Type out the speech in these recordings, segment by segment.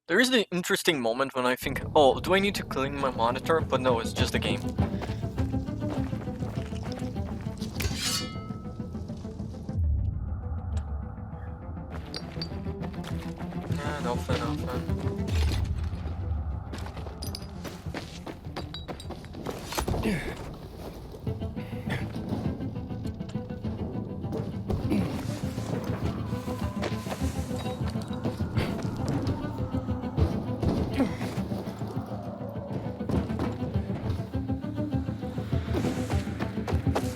There is the interesting moment when I think, oh, do I need to clean my monitor? But no, it's just a game. Nothing.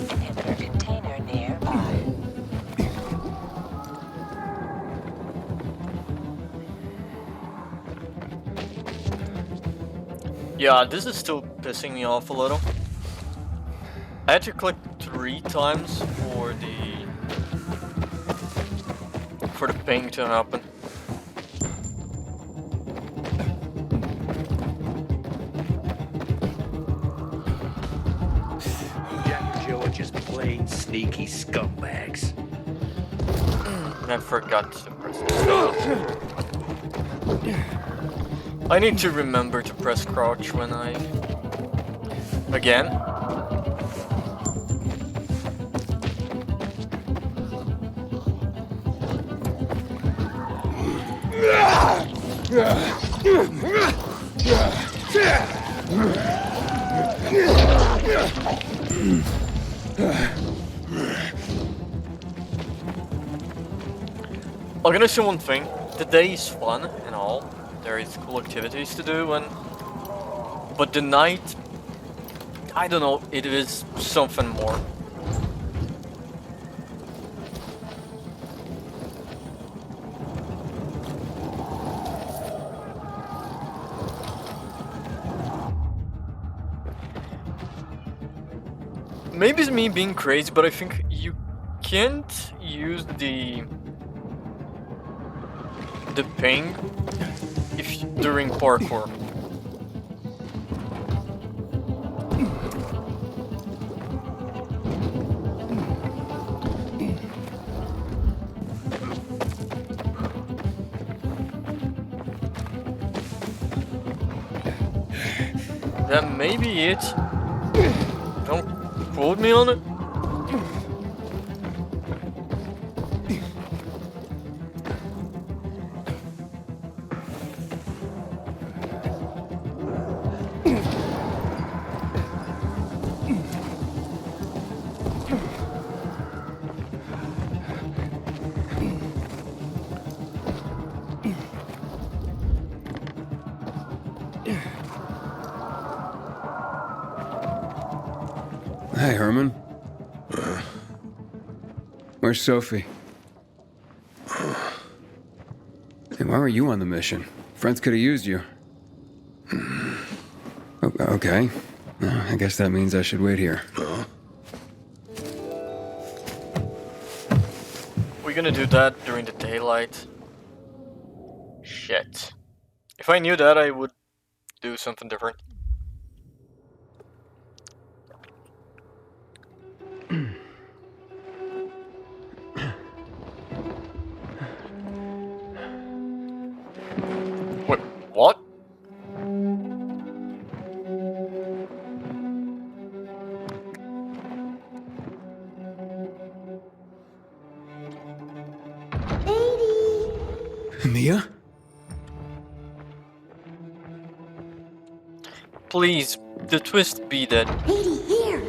Inhibitor container nearby. Yeah, this is still pissing me off a little. I had to click 3 times for the ping to happen. Jack and Joe are just plain sneaky scumbags. I forgot to press the I need to remember to press crouch when I... Again? I'm gonna say one thing. The day is fun and all. There is cool activities to do but the night, I don't know, it is something more. Maybe it's me being crazy, but I think you can't use the ping during parkour. That may be it. Don't quote me on it. Hi, Herman. Where's Sophie? Hey, why were you on the mission? Friends could have used you. Okay. I guess that means I should wait here. We're gonna do that during the daylight. Shit. If I knew that, I would do something different. Wait, what? Mia? Please, the twist be that here.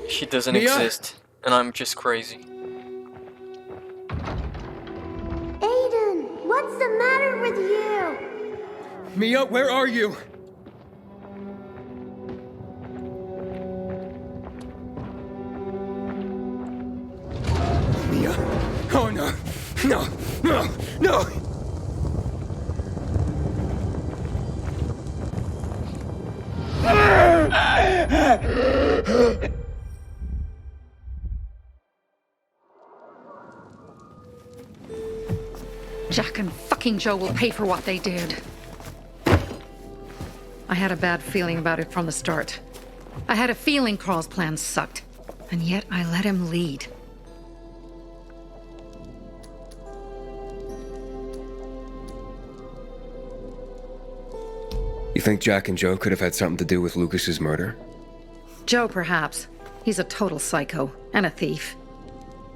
she doesn't Mia? exist, and I'm just crazy. Aiden, what's the matter with you? Mia, where are you? Mia? Oh no! No! No! No! Jack and fucking Joe will pay for what they did. I had a bad feeling about it from the start. I had a feeling Carl's plan sucked, and yet I let him lead. You think Jack and Joe could have had something to do with Lucas's murder? Joe, perhaps. He's a total psycho and a thief.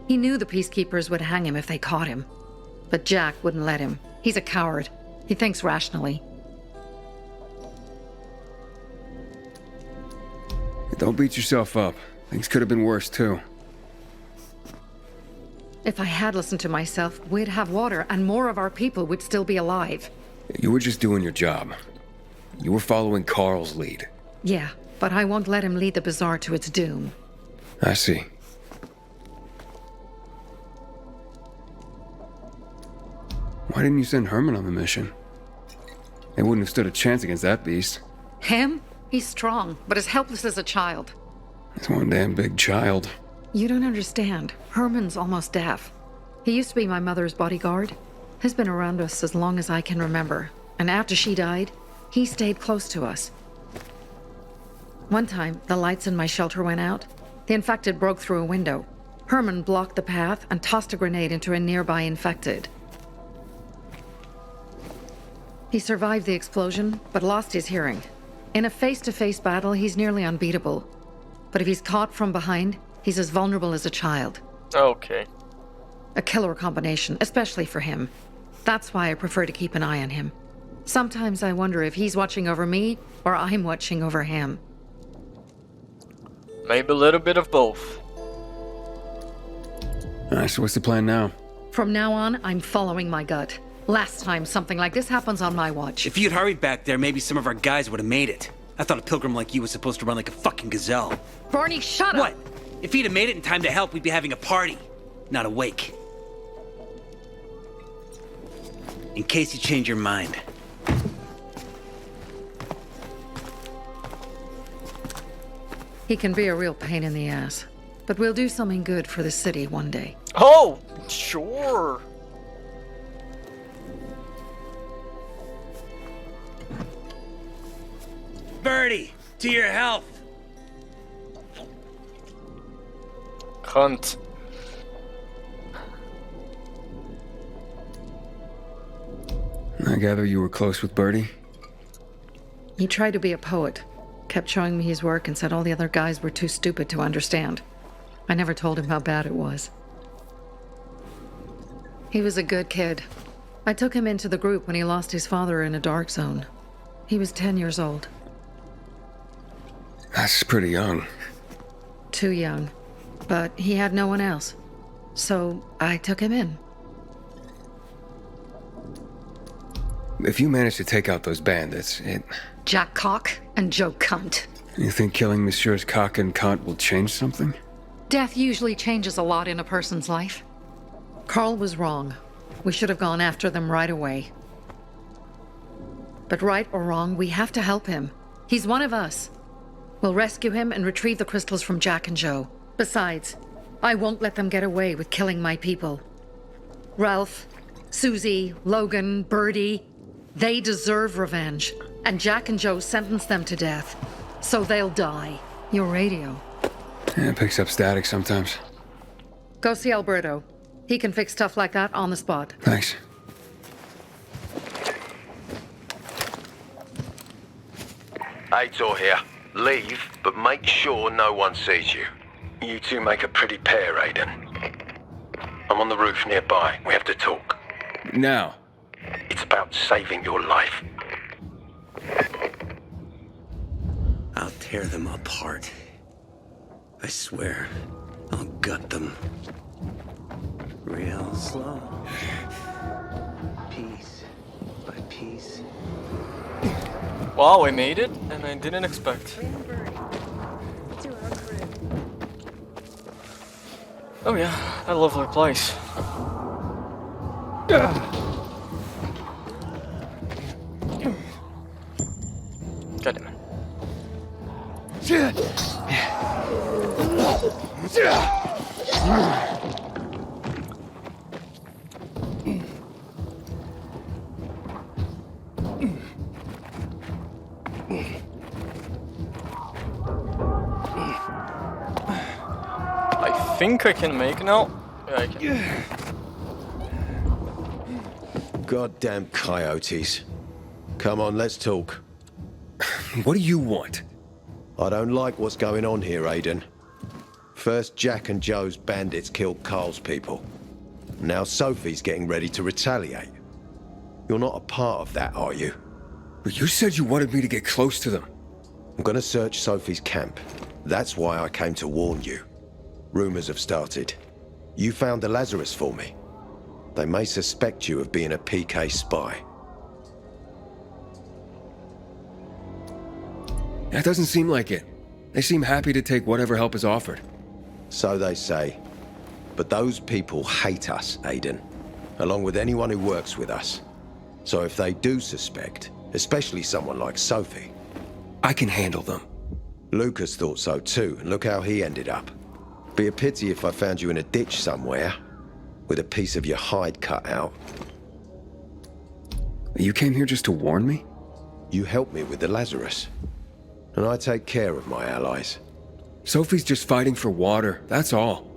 He knew the peacekeepers would hang him if they caught him. But Jack wouldn't let him. He's a coward. He thinks rationally. Don't beat yourself up. Things could have been worse, too. If I had listened to myself, we'd have water and more of our people would still be alive. You were just doing your job. You were following Carl's lead. Yeah, but I won't let him lead the bazaar to its doom. I see. Why didn't you send Herman on the mission? They wouldn't have stood a chance against that beast. Him? He's strong, but as helpless as a child. He's one damn big child. You don't understand. Herman's almost deaf. He used to be my mother's bodyguard. He's been around us as long as I can remember. And after she died, he stayed close to us. One time, the lights in my shelter went out. The infected broke through a window. Herman blocked the path and tossed a grenade into a nearby infected. He survived the explosion, but lost his hearing. In a face-to-face battle, he's nearly unbeatable. But if he's caught from behind, he's as vulnerable as a child. Okay. A killer combination, especially for him. That's why I prefer to keep an eye on him. Sometimes I wonder if he's watching over me, or I'm watching over him. Maybe a little bit of both. Alright, so what's the plan now? From now on, I'm following my gut. Last time something like this happens on my watch. If you'd hurried back there, maybe some of our guys would have made it. I thought a pilgrim like you was supposed to run like a fucking gazelle. Barney, shut up! What? If he'd have made it in time to help, we'd be having a party, not a wake. In case you change your mind. He can be a real pain in the ass. But we'll do something good for the city one day. Oh, sure. Birdie, to your health. Hunt. I gather you were close with Birdie? He tried to be a poet. Kept showing me his work and said all the other guys were too stupid to understand. I never told him how bad it was. He was a good kid. I took him into the group when he lost his father in a dark zone. He was 10 years old. That's pretty young. Too young. But he had no one else. So I took him in. If you manage to take out those bandits, Jack Cock and Joe Cunt. You think killing Messieurs Cock and Cunt will change something? Death usually changes a lot in a person's life. Carl was wrong. We should have gone after them right away. But right or wrong, we have to help him. He's one of us. We'll rescue him and retrieve the crystals from Jack and Joe. Besides, I won't let them get away with killing my people. Ralph, Susie, Logan, Birdie, they deserve revenge. And Jack and Joe sentenced them to death. So they'll die. Your radio. Yeah, it picks up static sometimes. Go see Alberto. He can fix stuff like that on the spot. Thanks. Aitor here. Leave, but make sure no one sees you. You two make a pretty pair, Aiden. I'm on the roof nearby. We have to talk. Now. It's about saving your life. I'll tear them apart. I swear, I'll gut them. Real slow. Piece by piece. Wow, I made it, and I didn't expect. Oh yeah, a lovely place. God damn it. I think I can make now. Yeah, I can. Goddamn coyotes. Come on, let's talk. What do you want? I don't like what's going on here, Aiden. First, Jack and Joe's bandits killed Carl's people. Now Sophie's getting ready to retaliate. You're not a part of that, are you? But you said you wanted me to get close to them. I'm gonna search Sophie's camp. That's why I came to warn you. Rumors have started. You found the Lazarus for me. They may suspect you of being a PK spy. That doesn't seem like it. They seem happy to take whatever help is offered. So they say. But those people hate us, Aiden. Along with anyone who works with us. So if they do suspect, especially someone like Sophie... I can handle them. Lucas thought so too, and look how he ended up. Be a pity if I found you in a ditch somewhere, with a piece of your hide cut out. You came here just to warn me? You helped me with the Lazarus. And I take care of my allies. Sophie's just fighting for water, that's all.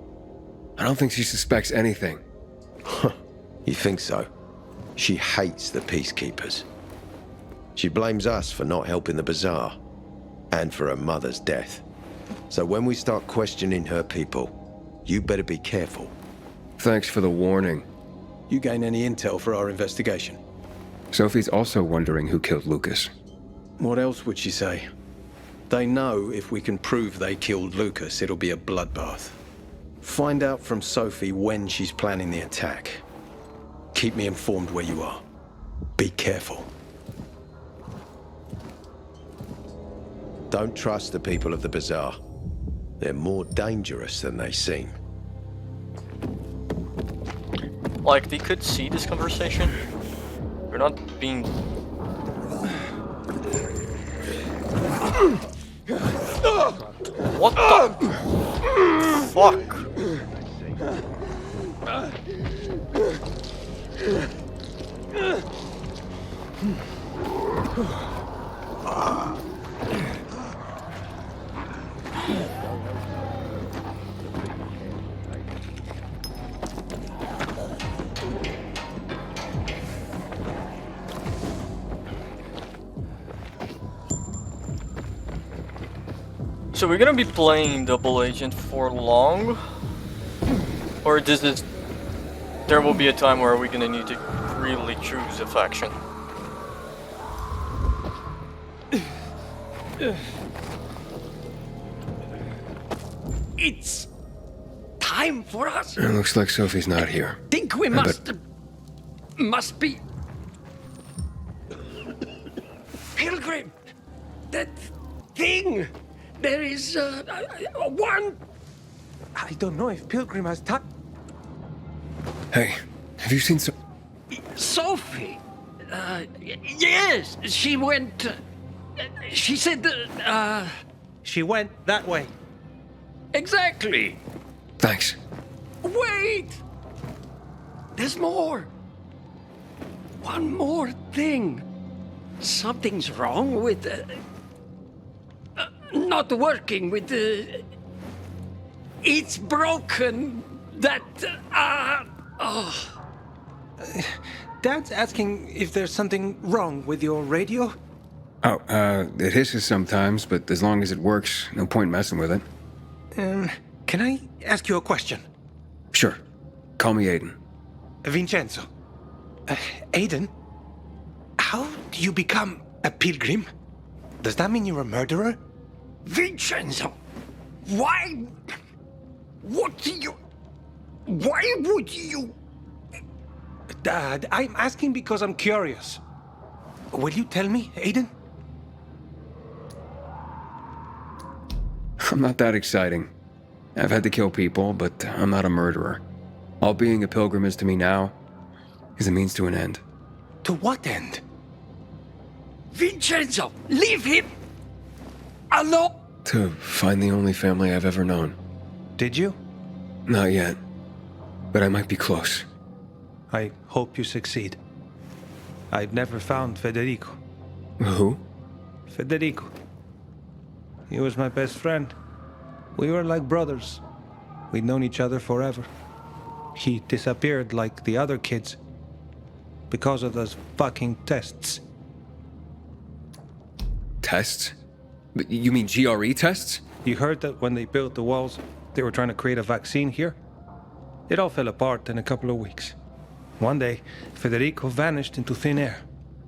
I don't think she suspects anything. You think so? She hates the peacekeepers. She blames us for not helping the bazaar, and for her mother's death. So when we start questioning her people, you better be careful. Thanks for the warning. You gain any intel for our investigation? Sophie's also wondering who killed Lucas. What else would she say? They know if we can prove they killed Lucas, it'll be a bloodbath. Find out from Sophie when she's planning the attack. Keep me informed where you are. Be careful. Don't trust the people of the bazaar. They're more dangerous than they seem. Like, they could see this conversation. We're not being... What the... Fuck? So we're gonna be playing double agent for long? Or this is... There will be a time where we're gonna need to really choose a faction. It's time for us. It looks like Sophie's not here. Think we must be Pilgrim. That thing. There is one. I don't know if Pilgrim has time. Hey, have you seen Sophie. Yes, she went. She said She went that way. exactly. Thanks. Wait! There's more. One more thing. Something's wrong with... not working with the... It's broken. That... Dad's asking if there's something wrong with your radio? Oh, it hisses sometimes, but as long as it works, no point messing with it. Can I ask you a question? Sure. Call me Aiden. Vincenzo. Aiden? How do you become a pilgrim? Does that mean you're a murderer? Vincenzo! Why... What do you... Why would you... Dad, I'm asking because I'm curious. Will you tell me, Aiden? I'm not that exciting. I've had to kill people, but I'm not a murderer. All being a pilgrim is to me now is a means to an end. To what end? Vincenzo! Leave him! Alone! To find the only family I've ever known. Did you? Not yet, but I might be close. I hope you succeed. I've never found Federico. Who? Federico. He was my best friend. We were like brothers. We'd known each other forever. He disappeared like the other kids. Because of those fucking tests. tests? But you mean GRE tests? You heard that when they built the walls, they were trying to create a vaccine here? It all fell apart in a couple of weeks. One day, Federico vanished into thin air.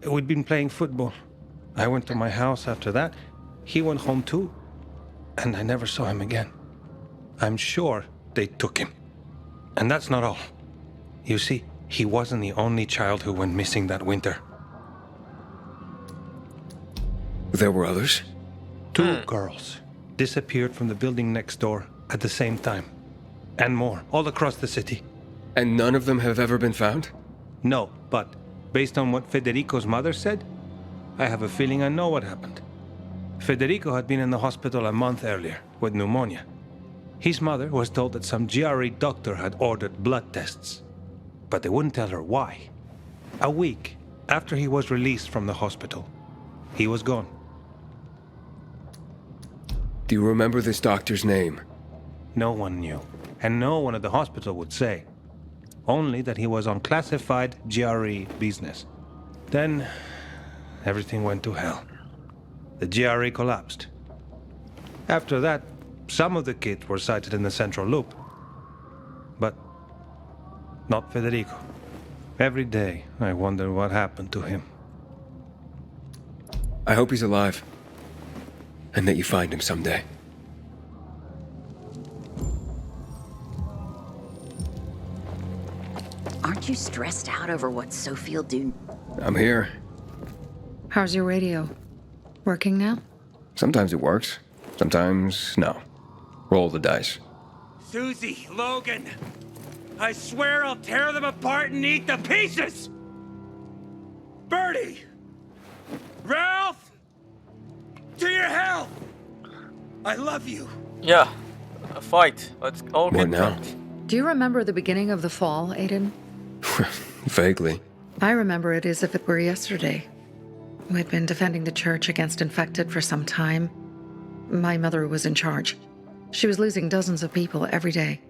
We'd been playing football. I went to my house after that. He went home too. And I never saw him again. I'm sure they took him. And that's not all. You see, he wasn't the only child who went missing that winter. There were others? 2 girls disappeared from the building next door at the same time. And more, all across the city. And none of them have ever been found? No, but based on what Federico's mother said, I have a feeling I know what happened. Federico had been in the hospital a month earlier with pneumonia. His mother was told that some GRE doctor had ordered blood tests, but they wouldn't tell her why. A week after he was released from the hospital, he was gone. Do you remember this doctor's name? No one knew, and no one at the hospital would say. Only that he was on classified GRE business. Then, everything went to hell. The GRE collapsed. After that, some of the kids were sighted in the central loop. But not Federico. Every day, I wonder what happened to him. I hope he's alive. And that you find him someday. Aren't you stressed out over what Sophie'll do? I'm here. How's your radio? Working now? Sometimes it works. Sometimes, no. Roll the dice. Susie, Logan, I swear I'll tear them apart and eat the pieces! Bertie! Ralph! To your health! I love you. Yeah, a fight. Let's all What get now? drunk. Do you remember the beginning of the fall, Aiden? Vaguely. I remember it as if it were yesterday. We'd been defending the church against infected for some time. My mother was in charge. She was losing dozens of people every day.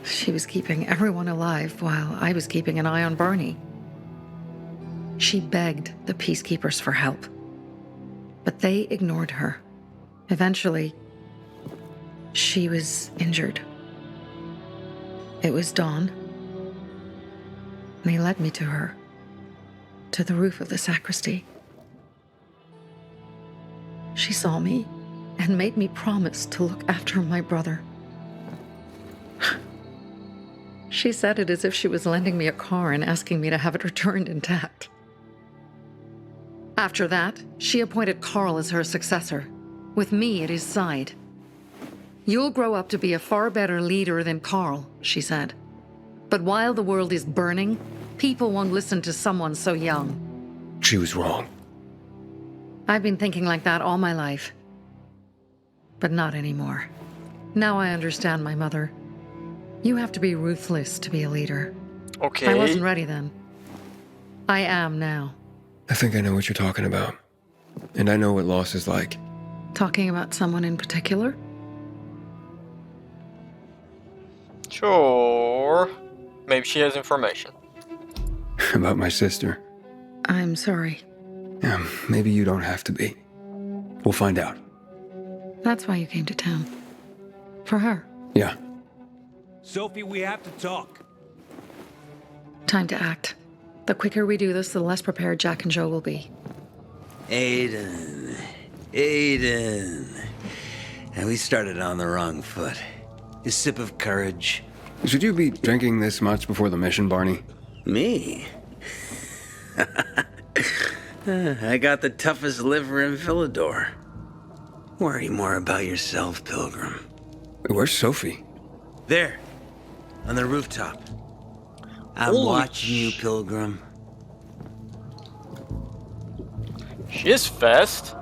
She was keeping everyone alive while I was keeping an eye on Barney. She begged the peacekeepers for help, but they ignored her. Eventually, she was injured. It was dawn. They led me to her, to the roof of the sacristy. She saw me and made me promise to look after my brother. She said it as if she was lending me a car and asking me to have it returned intact. After that, she appointed Carl as her successor, with me at his side. You'll grow up to be a far better leader than Carl, she said. But while the world is burning, people won't listen to someone so young. She was wrong. I've been thinking like that all my life. But not anymore. Now I understand my mother. You have to be ruthless to be a leader. Okay. I wasn't ready then. I am now. I think I know what you're talking about. And I know what loss is like. Talking about someone in particular? Sure. Maybe she has information. About my sister. I'm sorry. Yeah, maybe you don't have to be. We'll find out. That's why you came to town. For her. Yeah. Sophie, we have to talk. Time to act. The quicker we do this, the less prepared Jack and Joe will be. Aiden. And we started on the wrong foot. A sip of courage. Should you be drinking this much before the mission, Barney? Me? I got the toughest liver in Villador. Worry more about yourself, Pilgrim. Where's Sophie? There, on the rooftop. I'm watching you, Pilgrim. She's fast.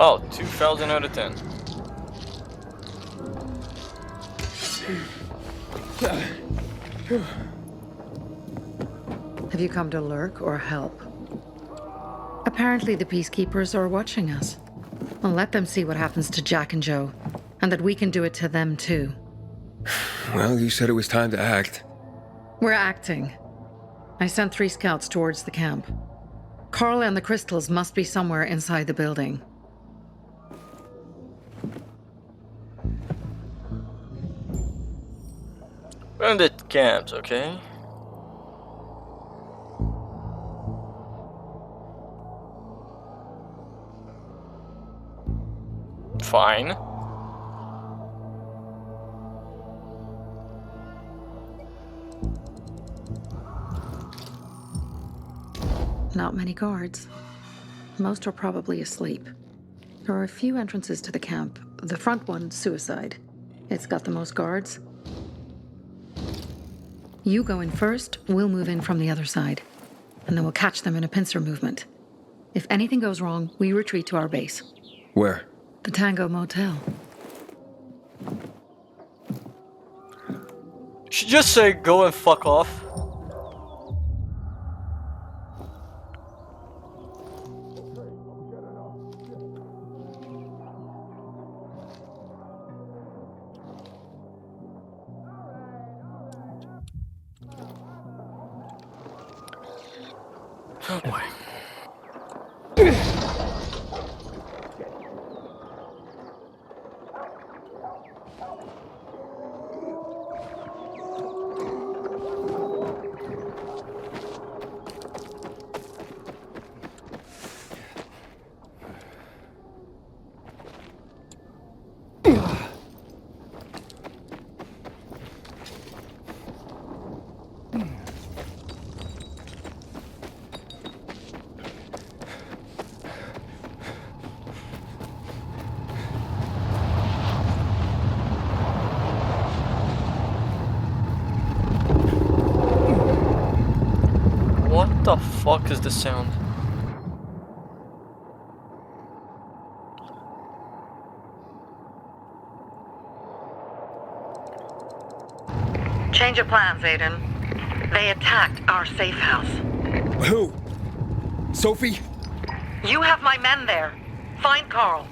Oh, 2,000 out of 10. Have you come to lurk or help? Apparently the peacekeepers are watching us. Well, let them see what happens to Jack and Joe, and that we can do it to them too. Well, you said it was time to act. We're acting. I sent 3 scouts towards the camp. Carl and the crystals must be somewhere inside the building. Bandit camps, okay. Fine. Not many guards. Most are probably asleep. There are a few entrances to the camp. The front one, suicide. It's got the most guards. You go in first, we'll move in from the other side. And then we'll catch them in a pincer movement. If anything goes wrong, we retreat to our base. Where? The Tango Motel. Should just say go and fuck off. Oh boy. What the fuck is this sound? Change of plans, Aiden. They attacked our safe house. Who? Sophie? You have my men there. Find Carl.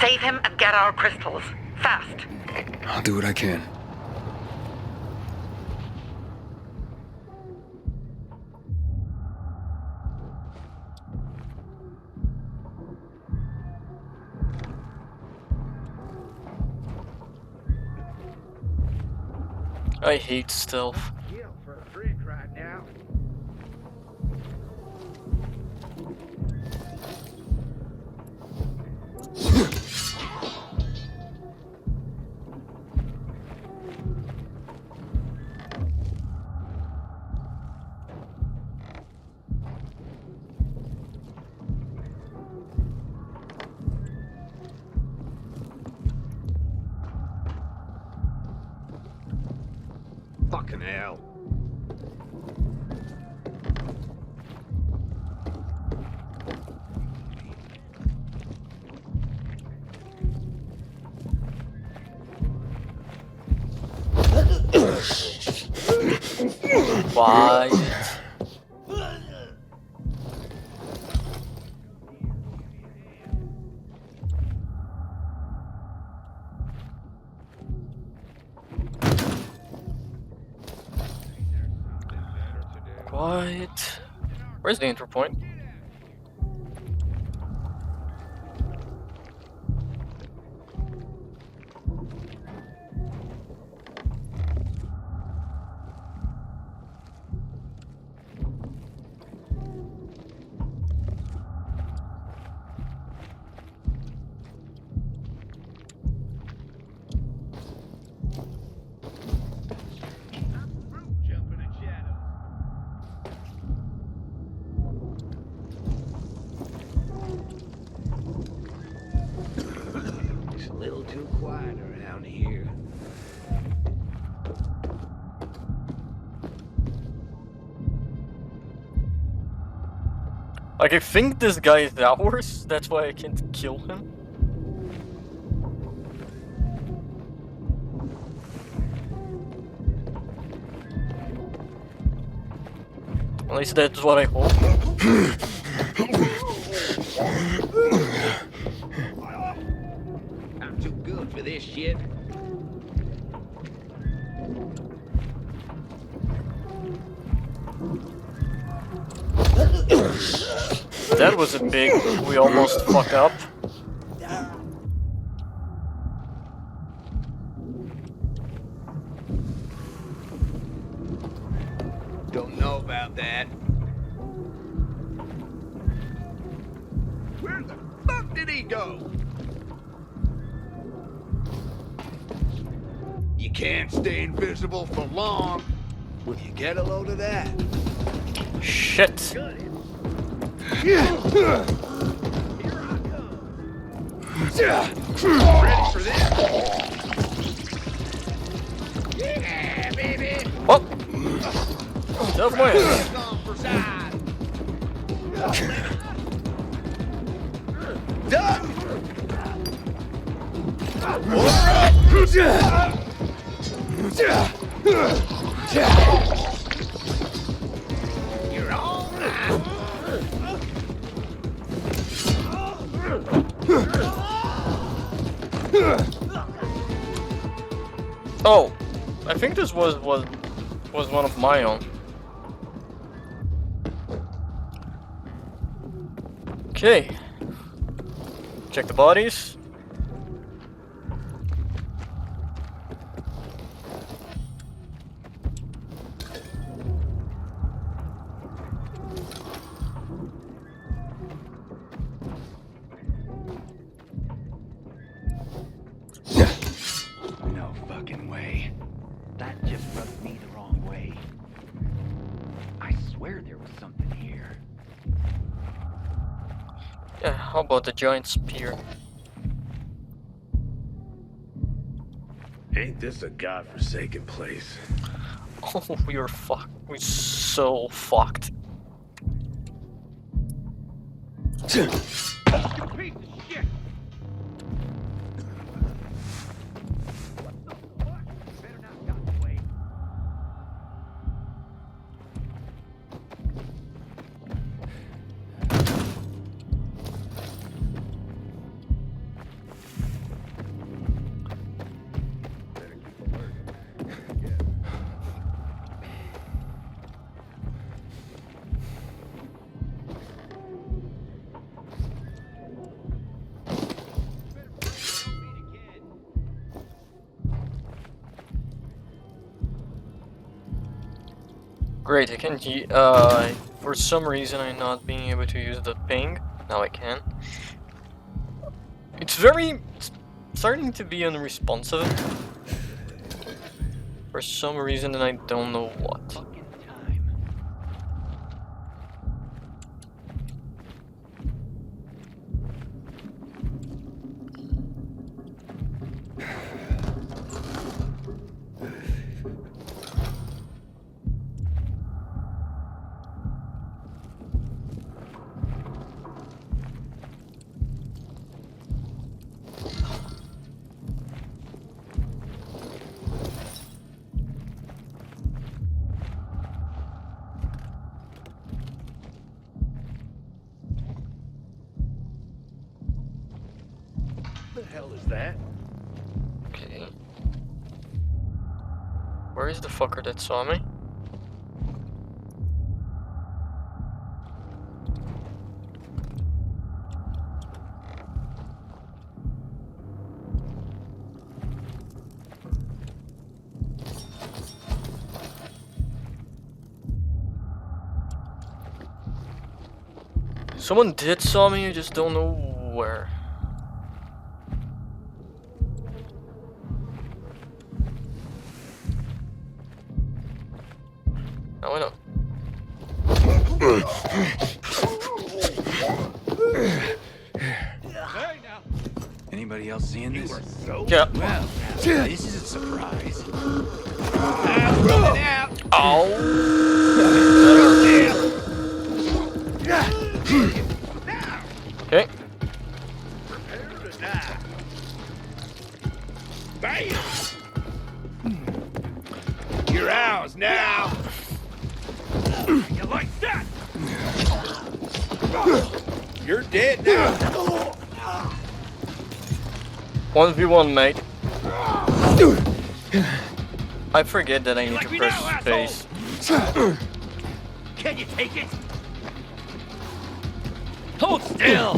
Save him and get our crystals. Fast. I'll do what I can. I hate stealth. For a drink right now. Fucking hell. Quiet. Quiet. Where's the entry point? Like, I think this guy is ours, that's why I can't kill him. At least that's what I hope. I'm too good for this shit. That was a big... we almost fucked up. Don't know about that. Where the fuck did he go? You can't stay invisible for long. Will you get a load of that? Shit. Ready for this? Yeah, baby. Oh! Tough win. Done. You're all right. Oh, I think this was one of my own. Okay. Check the bodies. No fucking way. That just rubbed me the wrong way. I swear there was something here. Yeah, how about the giant spear? Ain't this a godforsaken place? Oh, we are fucked. We're so fucked. You piece of shit! Better not got the way. Great, I can for some reason I'm not being able to use the ping. Now I can. It's starting to be unresponsive. For some reason, and I don't know what. What the hell is that? Okay. Where is the fucker that saw me? Someone did saw me, I just don't know where. Now I know. Anybody else seeing this? Yeah. Well, this is a surprise. Ow! yours now! You like that? You're dead now. 1v1, mate. I forget that I need to press space. Can you take it? Hold still!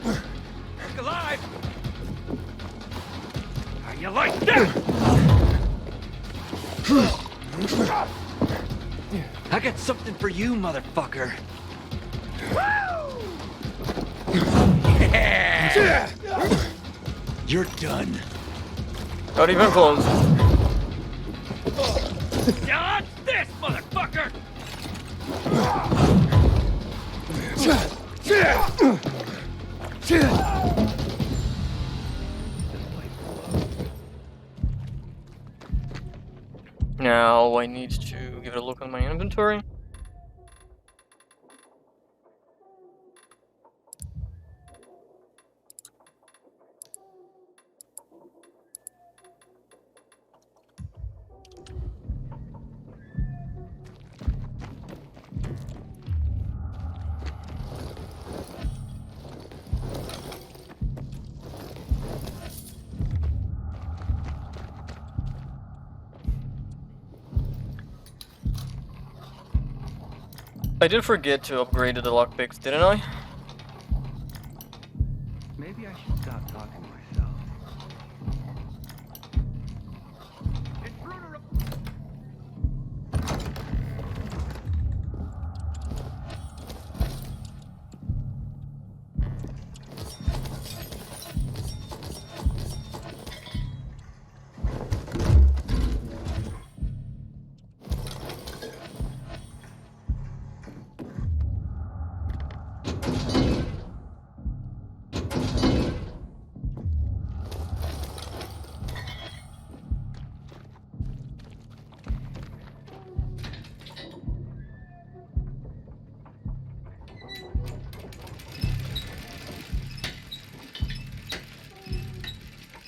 Look alive! How you like that? I got something for you, motherfucker. Yeah. You're done. Not even close. Dodge this, motherfucker! Now I need to give it a look on my inventory. I did forget to upgrade the lockpicks, didn't I? Maybe I should stop talking to myself.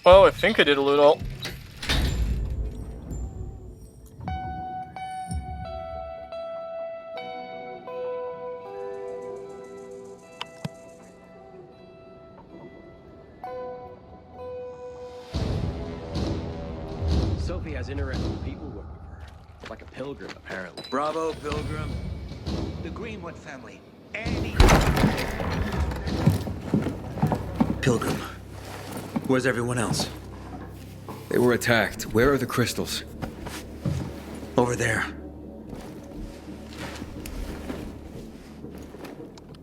Well, I think I did a little. Sophie has interesting people working for her. Like a pilgrim, apparently. Bravo, Pilgrim. The Greenwood family. Annie. Pilgrim. Where's everyone else? They were attacked. Where are the crystals? Over there.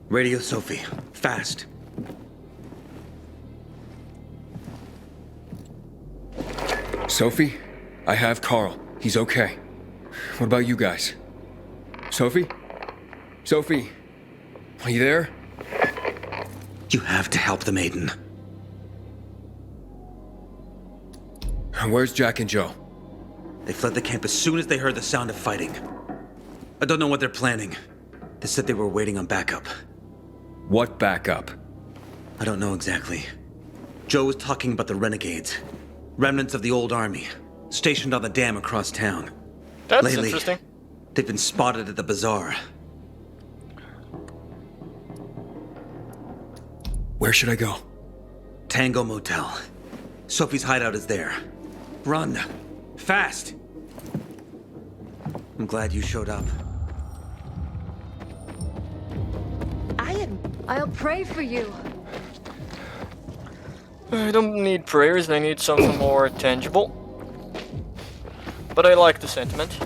Radio Sophie. Fast. Sophie? I have Carl. He's okay. What about you guys? Sophie? Sophie? Are you there? You have to help the maiden. Where's Jack and Joe? They fled the camp as soon as they heard the sound of fighting. I don't know what they're planning. They said they were waiting on backup. What backup? I don't know exactly. Joe was talking about the renegades. Remnants of the old army, stationed on the dam across town. That's Lately, interesting. They've been spotted at the bazaar. Where should I go? Tango Motel. Sophie's hideout is there. Run. Fast. I'm glad you showed up. I'll pray for you. I don't need prayers, I need something more tangible. But I like the sentiment.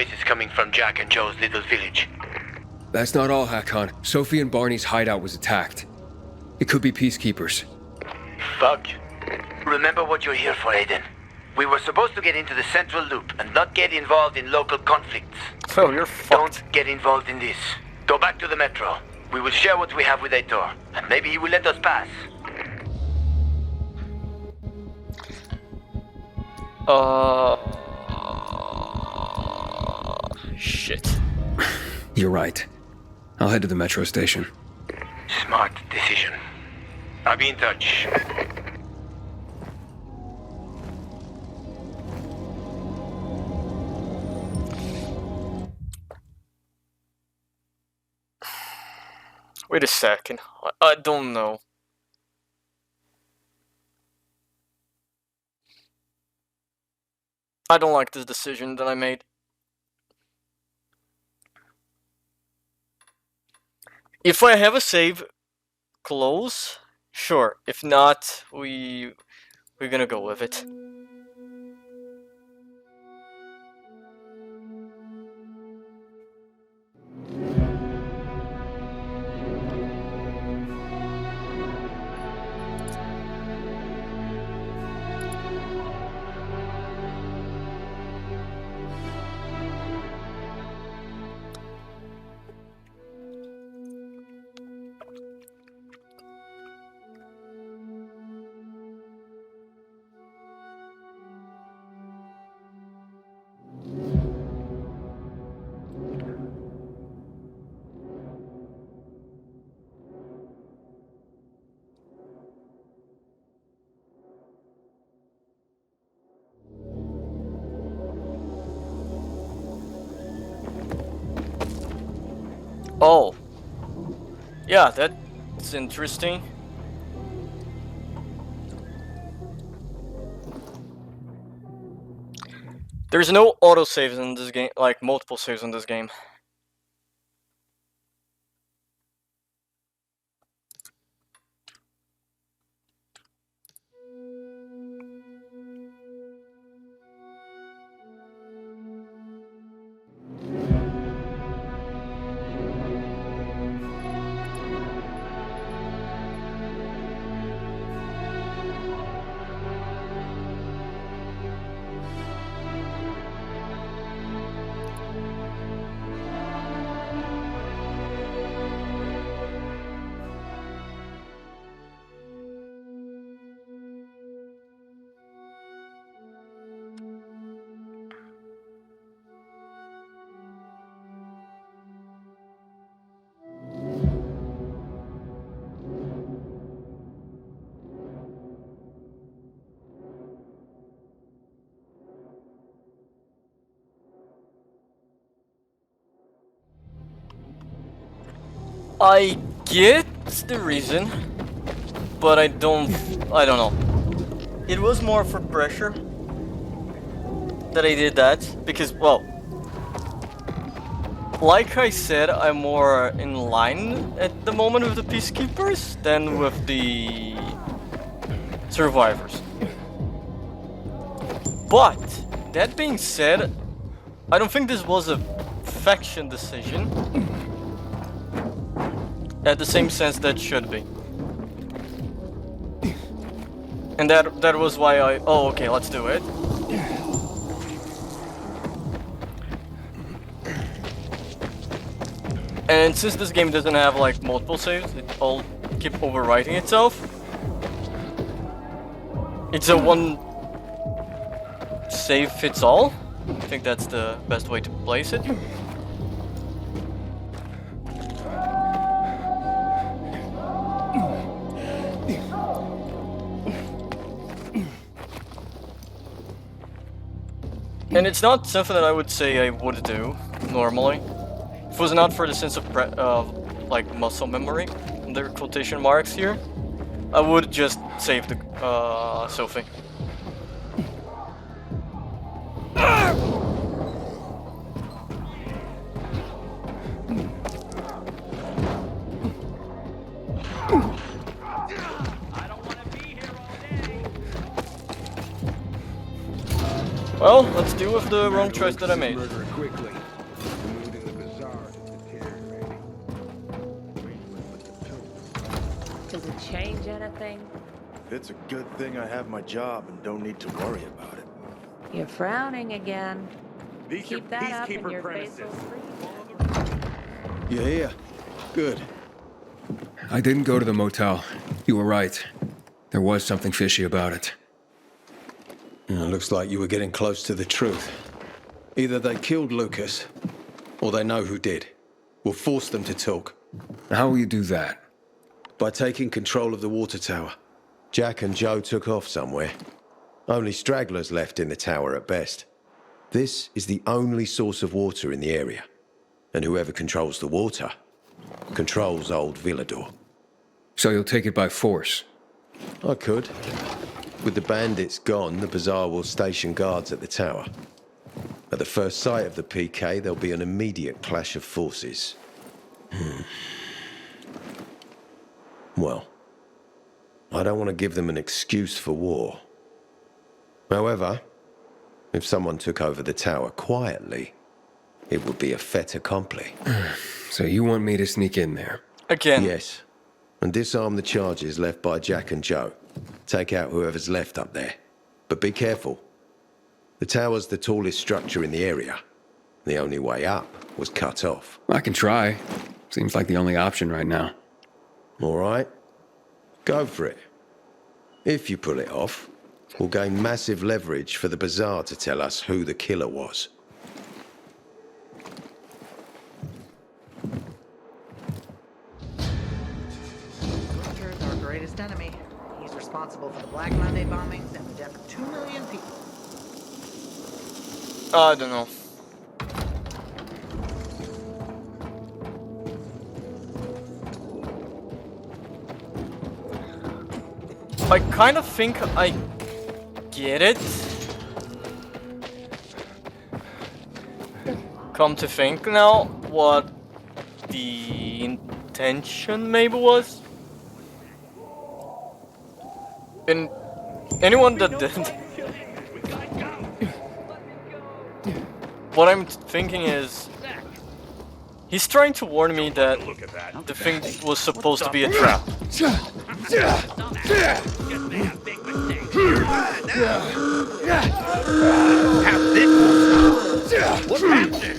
noise is coming from Jack and Joe's little village. That's not all, Hakon. Sophie and Barney's hideout was attacked. It could be peacekeepers. Fuck. Remember what you're here for, Aiden. We were supposed to get into the central loop and not get involved in local conflicts. Oh, you're fucked. Don't get involved in this. Go back to the metro. We will share what we have with Aitor, and maybe he will let us pass. Shit. You're right. I'll head to the metro station. Smart decision. I'll be in touch. Wait a second. I don't know. I don't like this decision that I made. If I have a save close, sure. If not, we're gonna go with it. Oh. Yeah, that's interesting. There's no autosaves in this game, like multiple saves in this game. I get the reason, but I don't know. It was more for pressure that I did that, because, well, like I said, I'm more in line at the moment with the peacekeepers than with the survivors. But, that being said, I don't think this was a faction decision. At the same sense that should be. And that was why oh, okay, let's do it. And since this game doesn't have like multiple saves, it all keep overwriting itself. It's a one save fits all. I think that's the best way to place it. And it's not something that I would say I would do normally. If it was not for the sense of like muscle memory, the quotation marks here, I would just save the Sophie. Well, let's deal with the wrong choice that I made. Does it change anything? It's a good thing I have my job and don't need to worry about it. You're frowning again. These Keep are that up and peacekeeper your face premises. will You're here. Good. I didn't go to the motel. You were right. There was something fishy about it. Looks like you were getting close to the truth. Either they killed Lucas, or they know who did. We'll force them to talk. How will you do that? By taking control of the water tower. Jack and Joe took off somewhere. Only stragglers left in the tower at best. This is the only source of water in the area. And whoever controls the water controls old Villador. So you'll take it by force? I could. With the bandits gone, the Bazaar will station guards at the tower. At the first sight of the PK, there'll be an immediate clash of forces. Well, I don't want to give them an excuse for war. However, if someone took over the tower quietly, it would be a fait accompli. So you want me to sneak in there? Again. Yes. And disarm the charges left by Jack and Joe. Take out whoever's left up there. But be careful. The tower's the tallest structure in the area. The only way up was cut off. I can try. Seems like the only option right now. All right. Go for it. If you pull it off, we'll gain massive leverage for the Bazaar to tell us who the killer was. Butcher's our greatest enemy. He's responsible for the Black Monday bombings and the death of 2 million people. I don't know. I kind of think I get it. Come to think now, what the intention maybe was? And anyone that did. What I'm thinking is, he's trying to warn me that the thing was supposed to be a trap. What's happening?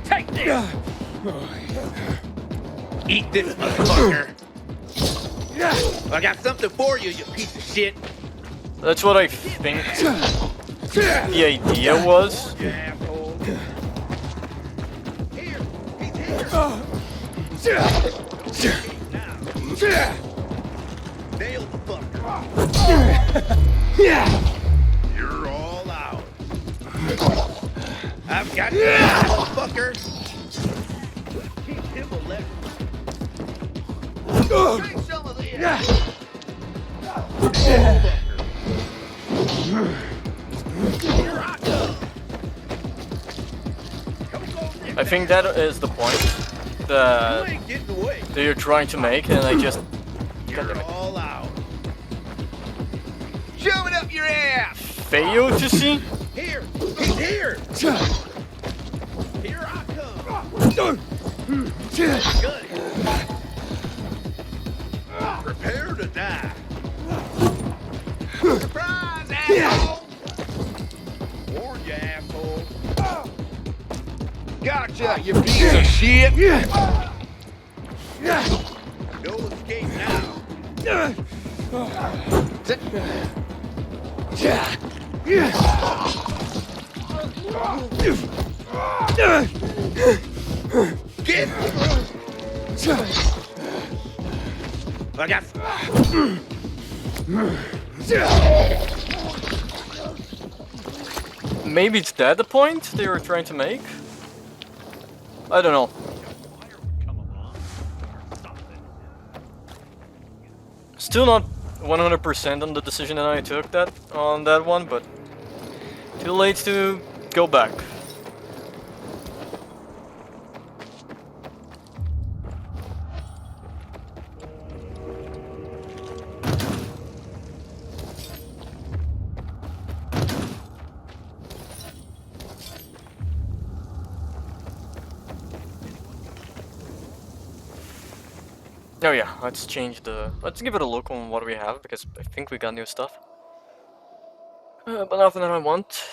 Take this! Eat this, motherfucker! I got something for you, you piece of shit! That's what I think the idea was. Nail the fucker! You're all out. I've got you, motherfucker! Keep him alive. Take some of this! I think that is the point that you're trying to make, and I just all out. Shove it up your ass! fail to see. Here! He's here! Here I come! Good. Prepare to die. Surprise, asshole! Warn you, asshole. Gotcha, you piece of shit! No escape now. Get! I got. Maybe it's that the point they were trying to make? I don't know. Still not 100% on the decision that I took on that one, but too late to go back. Oh yeah, let's change the... Let's give it a look on what we have, because I think we got new stuff. But nothing that I want.